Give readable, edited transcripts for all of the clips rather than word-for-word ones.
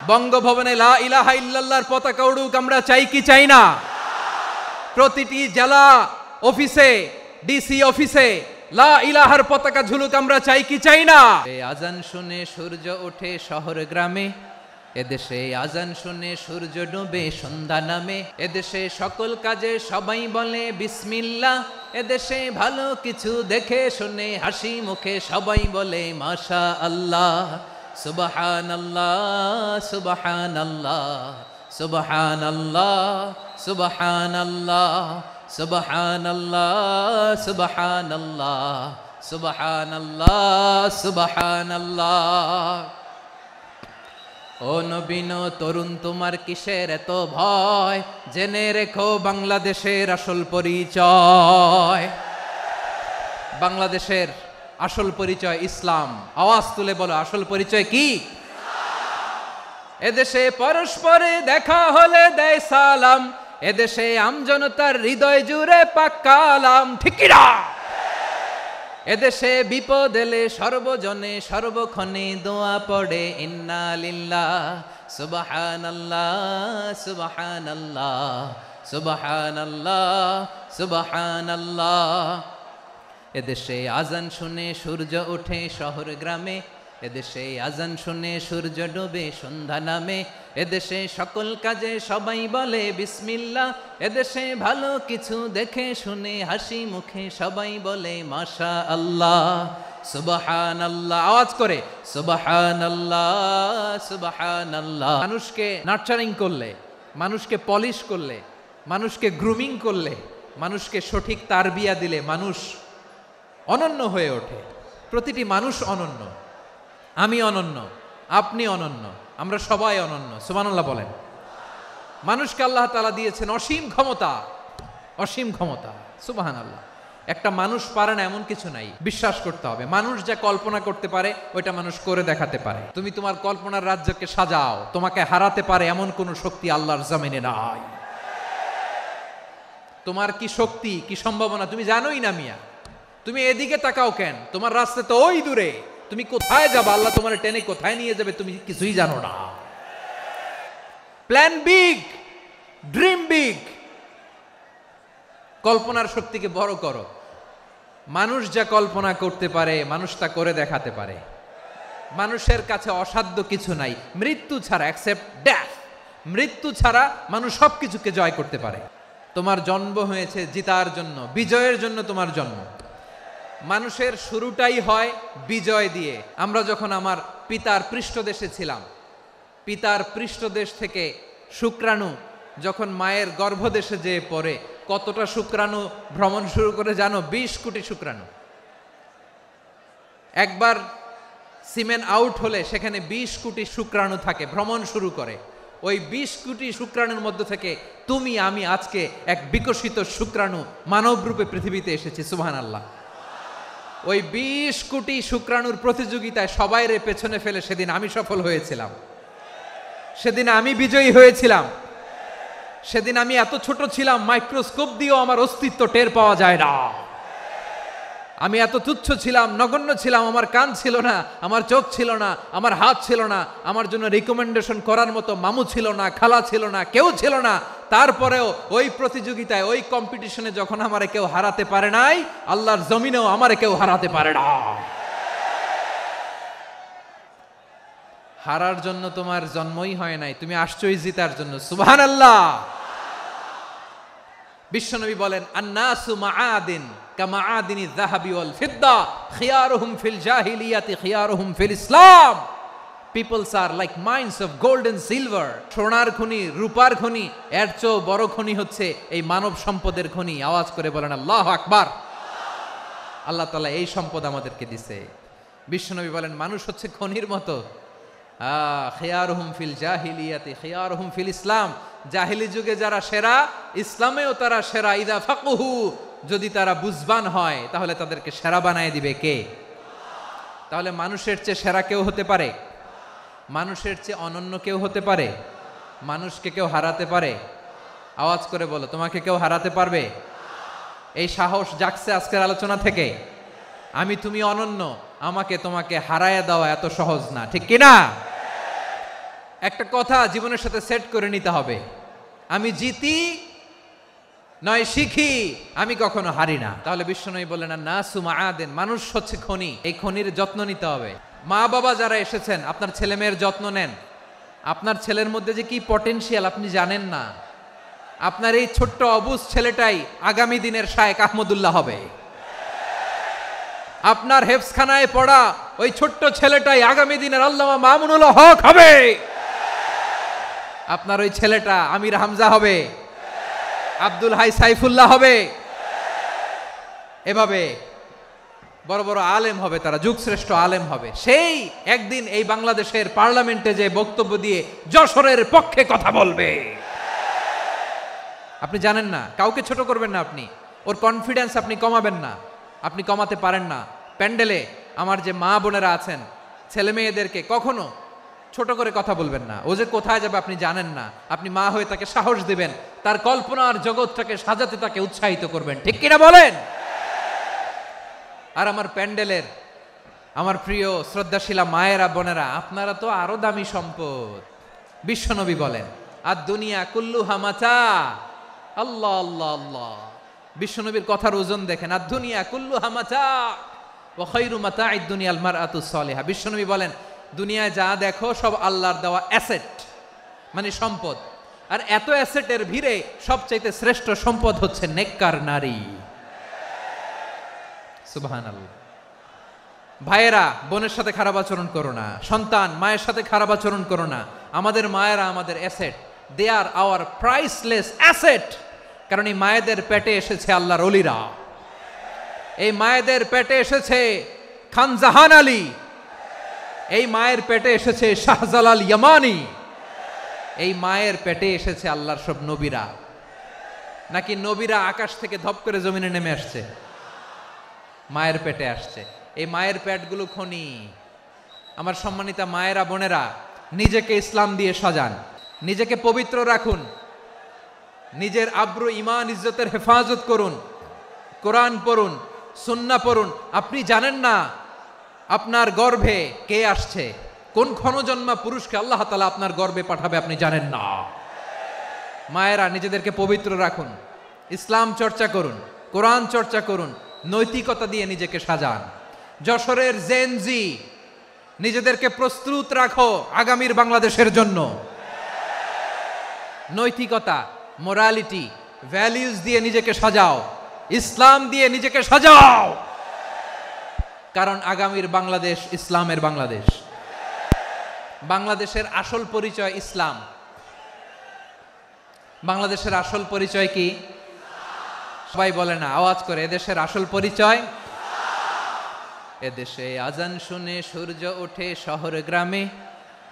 বঙ্গভবনে লা ইলাহা ইল্লাল্লাহর পতাকা উড়ুক, আমরা চাই কি চাই না? প্রতিটি জেলা অফিসে, ডিসি অফিসে লা ইলাহার পতাকা ঝুলুক, আমরা চাই কি চাই না? আজান শুনে সূর্য ওঠে শহর গ্রামে, এদেশে আজান শুনে সূর্য ডুবে সন্ধ্যা নামে, এদেশে সকল কাজে সবাই বলে বিসমিল্লাহ, এদেশে ভালো কিছু দেখে শুনে হাসি মুখে সবাই বলে মাশা আল্লাহ। সুবহানাল্লাহ সুবহানাল্লাহ সুবহানাল্লাহ সুবহানাল্লাহ সুবহানাল্লাহ সুবহানাল্লাহ সুবহানাল্লাহ সুবহানাল্লাহ। ও নবীন তরুণ, তোমার কিসের এত ভয়? জেনে রেখো বাংলাদেশের আসল পরিচয়। বাংলাদেশের আসল পরিচয় ইসলাম। আওয়াজ তুলে বলো, আসল পরিচয় কি? এদেশে পরস্পরে দেখা হলে দেয় সালাম, এদেশে আমজনতার হৃদয় জুড়ে পাক্কা আলাম, ঠিক কি না? এদেশে বিপদ এলে সর্বজনে সর্বক্ষণে দোয়া পড়ে ইন্না লিল্লাহ সুবহানাল্লাহ সুবহানাল্লাহ সুবহানাল্লাহ সুবহানাল্লাহ। এদেশে আজান শুনে সূর্য ওঠে শহর গ্রামে, এদেশে আজান শুনে সূর্য ডুবে সন্ধ্যা নামে, এদেশে সকল কাজে সবাই বলে বিসমিল্লাহ, এদেশে ভালো কিছু দেখে শুনে হাসি মুখে সবাই বলে মাশা আল্লাহ সুবহানাল্লাহ। আওয়াজ করে সুবহানাল্লাহ সুবহানাল্লাহ। মানুষকে নার্চারিং করলে, মানুষকে পলিশ করলে, মানুষকে গ্রুমিং করলে, মানুষকে সঠিক তারবিয়া দিলে মানুষ অনন্য হয়ে ওঠে। প্রতিটি মানুষ অনন্য। আমি অনন্য, আপনি অনন্য, আমরা সবাই অনন্য। সুবহানাল্লাহ বলেন। মানুষকে আল্লাহ তাআলা দিয়েছেন অসীম ক্ষমতা, অসীম ক্ষমতা। সুবহানাল্লাহ। একটা মানুষ পারে না এমন কিছু নাই, বিশ্বাস করতে হবে। মানুষ যা কল্পনা করতে পারে ওইটা মানুষ করে দেখাতে পারে। তুমি তোমার কল্পনার রাজ্যকে সাজাও, তোমাকে হারাতে পারে এমন কোন শক্তি আল্লাহর জমিনে নাই। তোমার কি শক্তি, কি সম্ভাবনা তুমি জানোই না মিয়া। তুমি এদিকে তাকাও কেন? তোমার রাস্তা তো ওই দূরে। তুমি কোথায় যাবে, আল্লাহ তোমার টেনে কোথায় নিয়ে যাবে তুমি কিছুই জানো না। প্ল্যান বিগ, ড্রিম বিগ, কল্পনার শক্তিকে বড় করো। মানুষ যা কল্পনা করতে পারে মানুষ তা করে দেখাতে পারে। মানুষের কাছে অসাধ্য কিছু নাই মৃত্যু ছাড়া, এক্সেপ্ট ডেথ। মৃত্যু ছাড়া মানুষ সবকিছুকে জয় করতে পারে। তোমার জন্ম হয়েছে জিতার জন্য, বিজয়ের জন্য তোমার জন্ম। মানুষের শুরুটাই হয় বিজয় দিয়ে। আমরা যখন আমার পিতার পৃষ্ঠদেশে ছিলাম, পিতার পৃষ্ঠদেশ থেকে শুক্রাণু যখন মায়ের গর্ভদেশে যেয়ে পড়ে, কতটা শুক্রাণু ভ্রমণ শুরু করে জানো? 20 কোটি শুক্রাণু। একবার সিমেন আউট হলে সেখানে 20 কোটি শুক্রাণু থাকে, ভ্রমণ শুরু করে। ওই 20 কোটি শুক্রাণুর মধ্য থেকে তুমি আমি আজকে এক বিকশিত শুক্রাণু মানব রূপে পৃথিবীতে এসেছি। সুবহানাল্লাহ। ওই 20 কোটি শুক্রাণুর প্রতিযোগিতায় সবাইরে পেছনে ফেলে সেদিন আমি সফল হয়েছিলাম, সেদিন আমি বিজয়ী হয়েছিলাম। সেদিন আমি এত ছোট ছিলাম মাইক্রোস্কোপ দিয়েও আমার অস্তিত্ব টের পাওয়া যায় না। আমি এত তুচ্ছ ছিলাম, নগণ্য ছিলাম। আমার কান ছিল না, আমার চোখ ছিল না, আমার হাত ছিল না, আমার জন্য রিকমেন্ডেশন করার মতো মামু ছিল না, খালা ছিল না, কেউ ছিল না। তারপরেও ওই প্রতিযোগিতায়, ওই কম্পিটিশনে যখন আমারে কেউ হারাতে পারে নাই, আল্লাহর জমিনেও আমারে কেউ হারাতে পারে না। হারার জন্য তোমার জন্মই হয় নাই, তুমি আসছই জিতার জন্য। সুবহানাল্লাহ। বিশ্বনবী বলেন আন্নাসু মাআদিন কামাআদিনি যাহাবি ওয়াল ফিদ্দা খিয়ারুহুম ফিল জাহিলিয়াতি খিয়ারুহুম ফিল ইসলাম। Peoples are like mines of gold and silver. সোনার খনি, রূপার খনি, এর চেয়েও বড় খনি হচ্ছে এই মানব সম্পদের খনি। আওয়াজ করে বলেন আল্লাহু আকবার। আল্লাহ তাআলা এই সম্পদ আমাদেরকে দিয়েছে। বিশ্বনবী বলেন মানুষ হচ্ছে খনির মতো। খিয়ারুহুম ফিল জাহিলিয়াতি খিয়ারুহুম ফিল ইসলাম। জাহিলি যুগে যারা সেরা, ইসলামেও তারা সেরা। ইদা ফাকুহু, যদি তারা বুঝবান হয় তাহলে তাদেরকে সেরা বানায় দিবে কে? তাহলে মানুষের চেয়ে সেরা কেউ হতে পারে? মানুষের চেয়ে অনন্য কেউ হতে পারে? মানুষকে কেউ হারাতে পারে? আওয়াজ করে বলো, তোমাকে কেউ হারাতে পারবে? এই সাহস জাগছে আজকের আলোচনা থেকে। আমি তুমি অনন্য, আমাকে তোমাকে হারায়া দেওয়া এত সহজ না, ঠিক কিনা? একটা কথা জীবনের সাথে সেট করে নিতে হবে, আমি জিতি নয় শিখি, আমি কখনো হারি না। তাহলে বিশ্বনবী বললেন না সুমাআদেন, মানুষ হচ্ছে খনি, এই খনির যত্ন নিতে হবে। মা বাবা যারা এসেছেন, আপনার ছেলে মেয়ের যত্ন নেন। আপনার ছেলের মধ্যে যে কি পটেনশিয়াল আপনি জানেন না। আপনার এই ছোট্ট অবুজ ছেলেটাই আগামী দিনের শায়েখ আহমদুল্লাহ হবে। আপনার হেফজখানায় পড়া ওই ছোট্ট ছেলেটাই আগামী দিনের আল্লামা মামুনুল হক হবে। আপনার ওই ছেলেটা আমির হামজা হবে, আব্দুল হাই সাইফুল্লাহ হবে। এভাবে বড় বড় আলেম হবে, তারা যুগশ্রেষ্ঠ আলেম হবে। সেই একদিন এই বাংলাদেশের পার্লামেন্টে যে বক্তব্য দিয়ে যশোরের পক্ষে কথা বলবে। আপনি জানেন না, কাউকে ছোট করবেন না, আপনি ওর কনফিডেন্স আপনি কমাবেন না, আপনি কমাতে পারেন না। প্যান্ডেলে আমার যে মা বোনেরা আছেন, ছেলে মেয়েদেরকে কখনো ছোট করে কথা বলবেন না। ও যে কোথায় যাবে আপনি জানেন না, আপনি মা হয়ে তাকে সাহস দিবেন, তার কল্পনার জগৎটাকে সাজাতে তাকে উৎসাহিত করবেন, ঠিক কিনা বলেন? আর আমার প্যান্ডেলের আমার প্রিয় শ্রদ্ধাশীলা মায়েরা বোনেরা, আপনারা তো আরো দামি সম্পদ। বিশ্বনবী বলেন আর দুনিয়া কুল্লুহা মাতা। আল্লাহ আল্লাহ আল্লাহ, বিশ্বনবীর কথার ওজন দেখেন। আর দুনিয়া কুল্লুহা মাতা ওয়া খায়রু মাতা'আদ দুনিয়াল মারআতুস সালিহা। বিশ্বনবী বলেন দুনিয়ায় যা দেখো সব আল্লাহর দেওয়া অ্যাসেট, মানে সম্পদ। আর এত অ্যাসেটের ভিড়ে সবচাইতে শ্রেষ্ঠ সম্পদ হচ্ছে নেককার নারী। সুবহানাল্লাহ। ভাইয়েরা বোনের সাথে খারাপ আচরণ করো না, সন্তান মায়ের সাথে খারাপ আচরণ করো না। আমাদের মায়েরা আমাদের asset, they are our priceless asset. কারণ এই মায়েদের পেটে এসেছে আল্লাহর ওলিরা, এই মায়েদের পেটে এসেছে খান জাহান আলী, এই মায়ের পেটে এসেছে শাহজালাল ইয়ামানি, এই মায়ের পেটে এসেছে আল্লাহর সব নবীরা। নাকি নবীরা আকাশ থেকে ধপ করে জমিনে নেমে আসছে? মায়ের পেটে আসছে। এই মায়ের পেটগুলো খনি। আমার সম্মানিতা মায়েরা বোনেরা, নিজেকে ইসলাম দিয়ে সাজান, নিজেকে পবিত্র রাখুন, নিজের আব্রু ইমান ইজ্জতের হেফাজত করুন, কোরআন পড়ুন, সুন্নাহ পড়ুন। আপনি জানেন না আপনার গর্ভে কে আসছে, কোন ক্ষণজন্মা পুরুষকে আল্লাহ তাআলা আপনার গর্ভে পাঠাবে আপনি জানেন না। মায়েরা নিজেদেরকে পবিত্র রাখুন, ইসলাম চর্চা করুন, কোরআন চর্চা করুন, নৈতিকতা দিয়ে নিজেকে সাজান। যশোরের জেনজি, নিজেদেরকে প্রস্তুত রাখো আগামীর বাংলাদেশের জন্য। নৈতিকতা, মোরালিটি, ভ্যালিউজ দিয়ে নিজেকে সাজাও, ইসলাম দিয়ে নিজেকে সাজাও। কারণ আগামীর বাংলাদেশ ইসলামের বাংলাদেশ। বাংলাদেশের আসল পরিচয় ইসলাম। বাংলাদেশের আসল পরিচয় কি? সবাই বলে না, আওয়াজ করে, এদেশের আসল পরিচয়। এদেশে আজান শুনে সূর্য ওঠে শহর গ্রামে,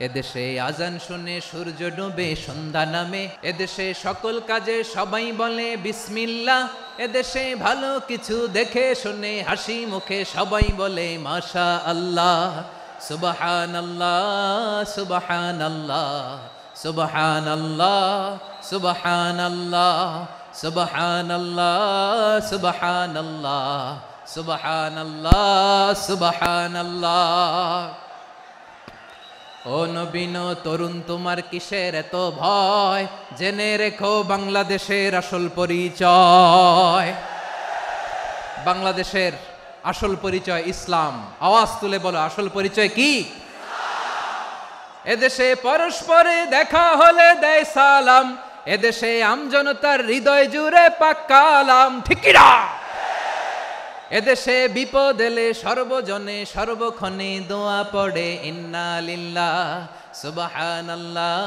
এদেশে আজান শুনে সূর্য ডুবে সন্ধ্যা নামে, এদেশে সকল কাজে সবাই বলে বিসমিল্লাহ, এদেশে ভালো কিছু দেখে শুনে হাসি মুখে সবাই বলে মাশা আল্লাহ। সুবহানাল্লাহ সুবহানাল্লাহ সুবহানাল্লাহ সুবহানাল্লাহ সুবহানাল্লাহ সুবহানাল্লাহ সুবহানাল্লাহ সুবহানাল্লাহ। ও নবীন তরুণ, তোমার কিসের এত ভয়? জেনে রেখো বাংলাদেশের আসল পরিচয়। বাংলাদেশের আসল পরিচয় ইসলাম। আওয়াজ তুলে বলো, আসল পরিচয় কি? এদেশে পরস্পরে দেখা হলে দেয় সালাম, এদেশে আমজনতার হৃদয় জুড়ে পাক্কা আলাম, ঠিক কি না? এদেশে বিপদ এলে সর্বজনে সর্বক্ষণে দোয়া পড়ে ইন্না লিল্লাহ সুবহানাল্লাহ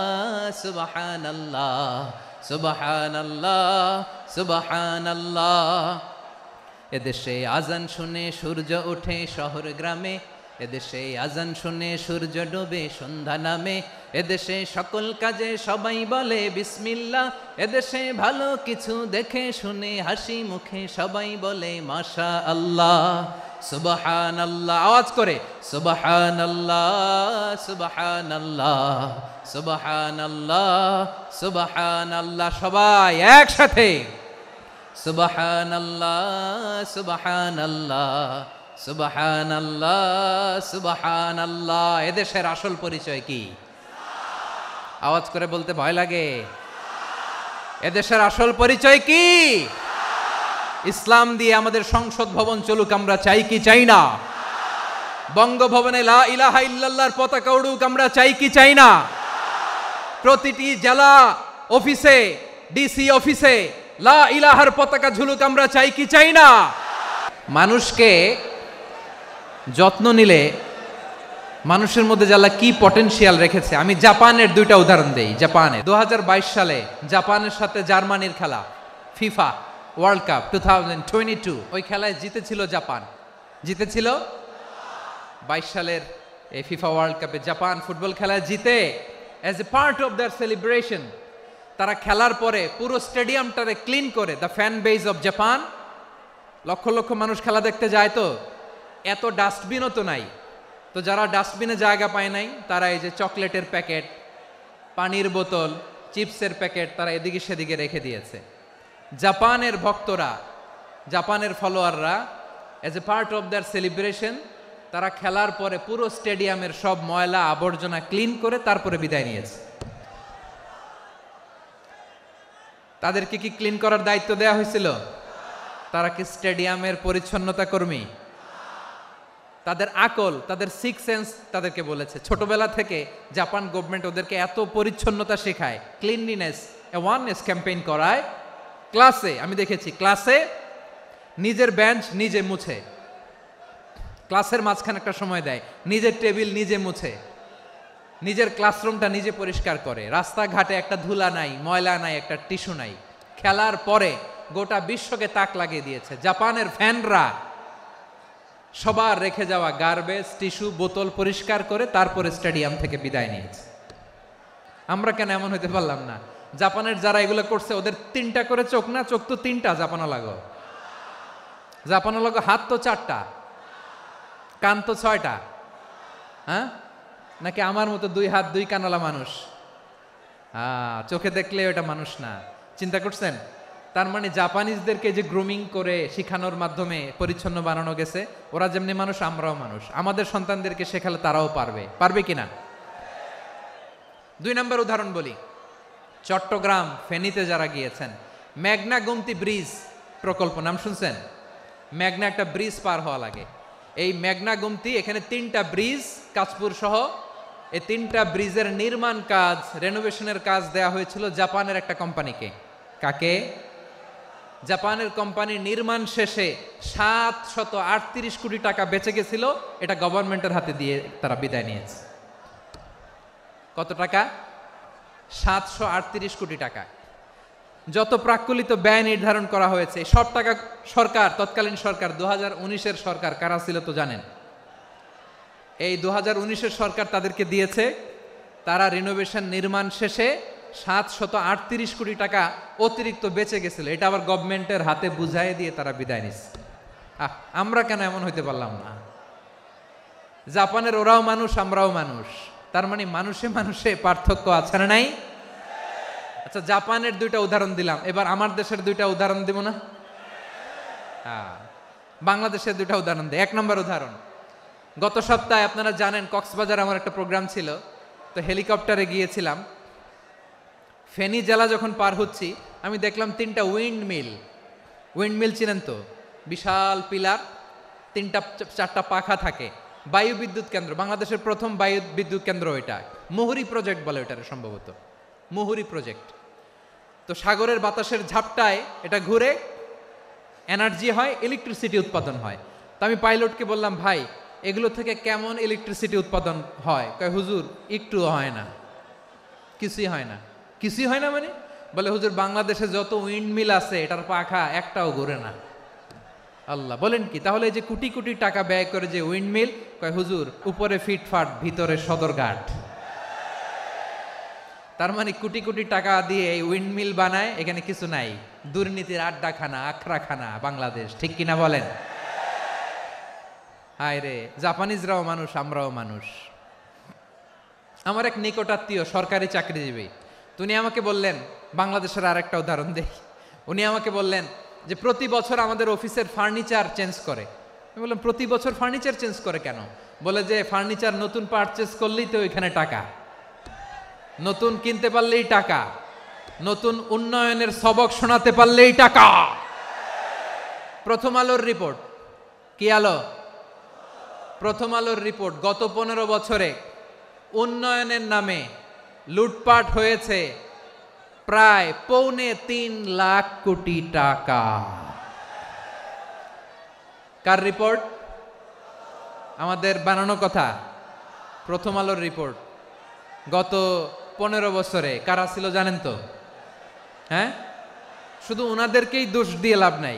সুবহানাল্লাহ সুবহানাল্লাহ সুবহানাল্লাহ। এদেশে আজান শুনে সূর্য ওঠে শহর গ্রামে, এদেশে আজান শুনে সূর্য ডুবে সন্ধ্যা নামে, এদেশে সকল কাজে সবাই বলে বিসমিল্লাহ, এদেশে ভালো কিছু দেখে শুনে হাসি মুখে সবাই বলে মাশা আল্লাহ। সুবহানাল্লাহ, আওয়াজ করে সুবহানাল্লাহ সুবহানাল্লাহ সুবহানাল্লাহ সুবহানাল্লাহ। সবাই একসাথে সুবহানাল্লাহ সুবহানাল্লাহ সুবহানাল্লাহ সুবহানাল্লাহ। এদেশের আসল পরিচয় কি? আওয়াজ করে বলতে ভয় লাগে। এদেশের আসল পরিচয় কি? ইসলাম দিয়ে আমাদের সংসদ ভবন চলুক, আমরা চাই কি চাই না? বঙ্গভবনে লা ইলাহা ইল্লাল্লাহর পতাকা উড়ুক, আমরা চাই কি চাই না? প্রতিটি জেলা অফিসে, ডিসি অফিসে লা ইলাহার পতাকা ঝুলুক, আমরা চাই কি চাই না? মানুষকে যত্ন নিলে মানুষের মধ্যে যারা কি পটেনশিয়াল রেখেছে। আমি জাপানের দুইটা উদাহরণ দেই। জাপানে 2022 সালে জাপানের সাথে জার্মানির খেলা, ফিফা ওয়ার্ল্ড কাপ 2022, ওই খেলায় জিতেছিল জাপান। জিতেছিল 22 সালের এই ফিফা ওয়ার্ল্ড কাপে জাপান ফুটবল খেলায় জিতে। As a part of their celebration তারা খেলার পরে পুরো স্টেডিয়ামটারে ক্লিন করে, the fan base of Japan, লক্ষ লক্ষ মানুষ খেলা দেখতে যায়, তো এত ডাস্টবিনও তো নাই। তো যারা ডাস্টবিনে জায়গা পায় নাই তারা এই যে চকলেটের প্যাকেট, পানির বোতল, চিপসের প্যাকেট তারা এদিকে সেদিকে রেখে দিয়েছে। জাপানের ভক্তরা, জাপানের ফলোয়াররা as a part of their celebration তারা খেলার পরে পুরো স্টেডিয়ামের সব ময়লা আবর্জনা ক্লিন করে তারপরে বিদায় নিয়েছে। তাদেরকে কি ক্লিন করার দায়িত্ব দেওয়া হয়েছিল? তারা কি স্টেডিয়ামের পরিচ্ছন্নতা কর্মী? তাদের আকল, তাদের সিক্স সেন্স তাদেরকে বলেছে। ছোটবেলা থেকে জাপান গভর্নমেন্ট ওদেরকে এত পরিচ্ছন্নতা শেখায়, ক্লিনলিনেস অ্যাওয়ারনেস ক্যাম্পেইন করায়। ক্লাসে আমি দেখেছি, ক্লাসে নিজের বেঞ্চ নিজে মুছে, ক্লাসের মাঝখানে একটা সময় দেয়, নিজের টেবিল নিজে মুছে, নিজের ক্লাসরুমটা নিজে পরিষ্কার করে। রাস্তাঘাটে একটা ধুলা নাই, ময়লা নাই, একটা টিস্যু নাই। খেলার পরে গোটা বিশ্বকে তাক লাগিয়ে দিয়েছে। জাপানের ফ্যানরা সবার রেখে যাওয়া গার্বেজ, টিস্যু, বোতল পরিষ্কার করে তারপরে স্টেডিয়াম থেকে বিদায় নিয়েছে। আমরা কেন এমন হইতে পারলাম না? জাপানের যারা এগুলো করছে ওদের 3টা করে চোখ না? চোখ তো 3টা, জাপানো লাগো। জাপানো লাগো হাত তো 4টা, কান তো 6টা। হ্যাঁ, নাকি আমার মতো 2 হাত 2 কানওয়ালা মানুষ? চোখে দেখলে ওটা মানুষ না। চিন্তা করছেন? তার মানে জাপানিজদেরকে যে গ্রুমিং করে শিখানোর মাধ্যমে পরিচ্ছন্ন বানানো গেছে। ওরা যেমনি মানুষ, আমরাও মানুষ। আমাদের সন্তানদেরকে শেখালে তারাও পারবে। পারবে কিনা? 2 নম্বর উদাহরণ বলি। চট্টগ্রাম ফেনীতে যারা গিয়েছেন, মেঘনা গোমতী ব্রিজ প্রকল্প নাম শুনছেন? মেঘনা একটা ব্রিজ পার হওয়া লাগে। এই মেঘনা গোমতী, এখানে 3টা ব্রিজ কাঁচপুর সহ, এই 3টা ব্রিজের নির্মাণ কাজ, রেনোভেশনের কাজ দেয়া হয়েছিল জাপানের একটা কোম্পানিকে। কাকে? জাপানের কোম্পানির নির্মাণ শেষে 738 কোটি টাকা বেঁচে গেছিল। এটা গভর্নমেন্টের হাতে দিয়ে তারা বিদায় নিয়েছে। কত টাকা? 738 কোটি টাকা। যত প্রাক্কলিত ব্যয় নির্ধারণ করা হয়েছে সব টাকা সরকার, তৎকালীন সরকার 2019-এর সরকার, কারা ছিল তো জানেন? এই 2019-এর সরকার তাদেরকে দিয়েছে। তারা রিনোভেশন নির্মাণ শেষে 738 কোটি টাকা অতিরিক্ত বেঁচে গেছিল। এটা আবার গভর্নমেন্টের হাতে বুঝাই দিয়ে তারা বিদায় নিচ্ছে। আমরা কেন এমন হইতে পারলাম না? জাপানের ওরাও মানুষ, আমরাও মানুষ। তার মানে মানুষে মানুষে পার্থক্য আছে না নাই? আচ্ছা, জাপানের 2টা উদাহরণ দিলাম, এবার আমার দেশের 2টা উদাহরণ দিব না? বাংলাদেশের 2টা উদাহরণ দিই। 1 নম্বর উদাহরণ, গত সপ্তাহে আপনারা জানেন কক্সবাজার আমার একটা প্রোগ্রাম ছিল, তো হেলিকপ্টারে গিয়েছিলাম। ফেনী জেলা যখন পার হচ্ছি আমি দেখলাম 3টা উইন্ডমিল। উইন্ডমিল চিনেন তো? বিশাল পিলার, 3টা 4টা পাখা থাকে। বায়ু বিদ্যুৎ কেন্দ্র, বাংলাদেশের প্রথম বায়ু বিদ্যুৎ কেন্দ্র এটা। মুহুরী প্রজেক্ট বলে এটার, সম্ভবত মুহুরী প্রজেক্ট। তো সাগরের বাতাসের ঝাপটায় এটা ঘুরে এনার্জি হয়, ইলেকট্রিসিটি উৎপাদন হয়। তো আমি পাইলটকে বললাম, ভাই এগুলো থেকে কেমন ইলেকট্রিসিটি উৎপাদন হয়? কয়, হুজুর একটুও হয় না, কিছুই হয় না। কিছুই হয় না মানে? বলে, হুজুর বাংলাদেশে যত উইন্ডমিল আছে এটার পাখা একটাও ঘুরে না। আল্লাহ, বলেন কি? তাহলে এই যে কোটি কোটি টাকা ব্যয় করে যে উইন্ডমিল, কয় হুজুর উপরে ফিটফাট, ভিতরে সদরঘাট। তার মানে কোটি কোটি টাকা দিয়ে এই উইন্ডমিল বানায়, এখানে কিছু নাই। দুর্নীতির আড্ডাখানা, আখড়াখানা বাংলাদেশ, ঠিক কিনা বলেন? হায় রে, জাপানিজরাও মানুষ, আমরাও মানুষ। আমার এক নিকটাত্মীয় সরকারি চাকরিজীবী, উনি আমাকে বললেন, বাংলাদেশের আরেকটা উদাহরণ দেই। উনি আমাকে বললেন যে প্রতি বছর আমাদের অফিসের ফার্নিচার চেঞ্জ করে। আমি বললাম, প্রতি বছর ফার্নিচার চেঞ্জ করে কেন? বলে যে ফার্নিচার নতুন পারচেজ করলেই তো ওইখানে টাকা। নতুন কিনতে পারলেই টাকা, নতুন উন্নয়নের সবক শোনাতে পারলেই টাকা। প্রথম আলোর রিপোর্ট, কি আলো? প্রথম আলোর রিপোর্ট, গত 15 বছরে উন্নয়নের নামে লুটপাট হয়েছে প্রায় 3.25 লাখ কোটি টাকা। কার রিপোর্ট? আমাদের বানানো কথা। প্রথম আলোর রিপোর্ট। গত 15 বছরে কারা ছিল জানেন তো? হ্যাঁ, শুধু ওনাদেরকেই দোষ দিয়ে লাভ নাই।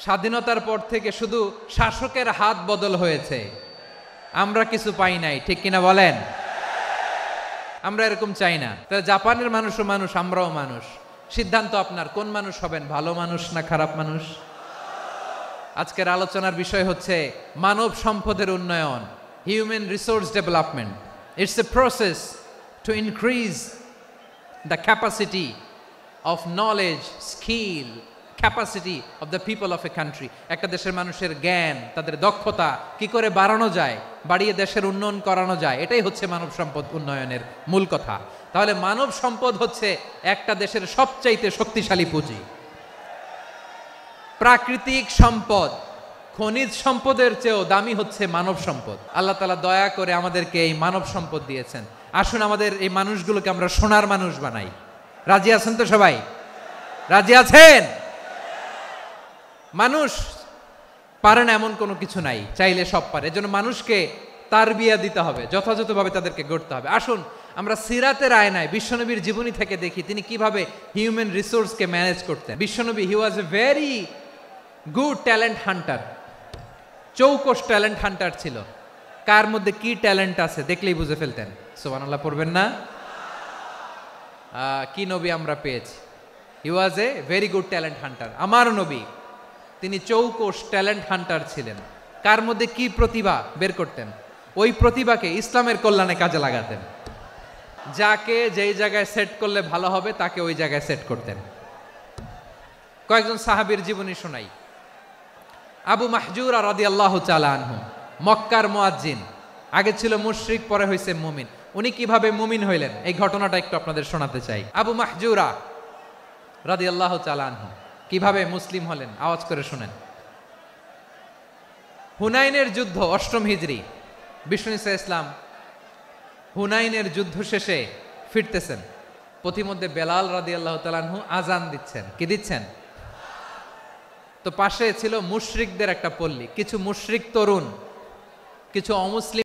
স্বাধীনতার পর থেকে শুধু শাসকের হাত বদল হয়েছে, আমরা কিছু পাই নাই। ঠিক কিনা বলেন? আমরা এরকম চাই না। তাহলে জাপানের মানুষও মানুষ, আমরাও মানুষ। সিদ্ধান্ত আপনার, কোন মানুষ হবেন, ভালো মানুষ না খারাপ মানুষ? আজকের আলোচনার বিষয় হচ্ছে মানব সম্পদের উন্নয়ন, human resource development. It's a process to increase the capacity of knowledge, skill, capacity of the people of a country. একটা দেশের মানুষের জ্ঞান, তাদের দক্ষতা কি করে বাড়ানো যায়, বাড়িয়ে দেশের উন্নয়ন করানো যায়, এটাই হচ্ছে মানব সম্পদ উন্নয়নের মূল কথা। তাহলে মানব সম্পদ হচ্ছে একটা দেশের সবচাইতে শক্তিশালী পুঁজি। প্রাকৃতিক সম্পদ, খনিজ সম্পদের চেয়েও দামি হচ্ছে মানব সম্পদ। আল্লাহ তাআলা দয়া করে আমাদেরকে এই মানব সম্পদ দিয়েছেন। আসুন আমাদের এই মানুষগুলোকে আমরা সোনার মানুষ বানাই। রাজি আছেন তো সবাই? রাজি আছেন? মানুষ পারে না এমন কোনো কিছু নাই, চাইলে সব পারে। এজন্য মানুষকে তারবিয়া দিতে হবে, যথাযথভাবে তাদেরকে গড়তে হবে। আসুন আমরা সিরাতের আয়নায় বিশ্বনবীর জীবনী থেকে দেখি তিনি কিভাবে হিউম্যান রিসোর্সকে ম্যানেজ করতেন। বিশ্বনবী, he was a very good talent hunter, চৌকস ট্যালেন্ট হান্টার ছিল। কার মধ্যে কি ট্যালেন্ট আছে দেখলেই বুঝে ফেলতেন। সুবহানাল্লাহ পড়বেন না? কি নবী আমরা পেয়েছি! He was a very good talent hunter. আমার নবী, তিনি চৌকস ট্যালেন্ট হান্টার ছিলেন। কার মধ্যে কি প্রতিভা বের করতেন, ওই প্রতিভাকে ইসলামের কল্যাণে কাজে লাগাতেন। যাকে যেই জায়গায় সেট করলে ভালো হবে তাকে ওই জায়গায় সেট করতেন। কয়েকজন সাহাবীর জীবনী শোনাই। আবু মাহজুরা রাদিয়াল্লাহু তাআলা আনহু, মক্কার মুয়াজ্জিন, আগে ছিল মুশরিক, পরে হইছে মুমিন। উনি কিভাবে মুমিন হইলেন এই ঘটনাটা একটু আপনাদের শোনাতে চাই। আবু মাহজুরা রাদিয়াল্লাহু তাআলা আনহু কিভাবে মুসলিম হলেন, আওয়াজ করে শুনেন। হুনাইনের যুদ্ধ, 8ম হিজরি, বিষ্ণু ইসলাম হুনাইনের যুদ্ধ শেষে ফিরতেছেন। পথিমধ্যে বেলাল রাদিয়াল্লাহু তাআলা আনহু আজান দিচ্ছেন। কি দিচ্ছেন? তো পাশে ছিল মুশরিকদের একটা পল্লী, কিছু মুশরিক তরুণ, কিছু অমুসলিম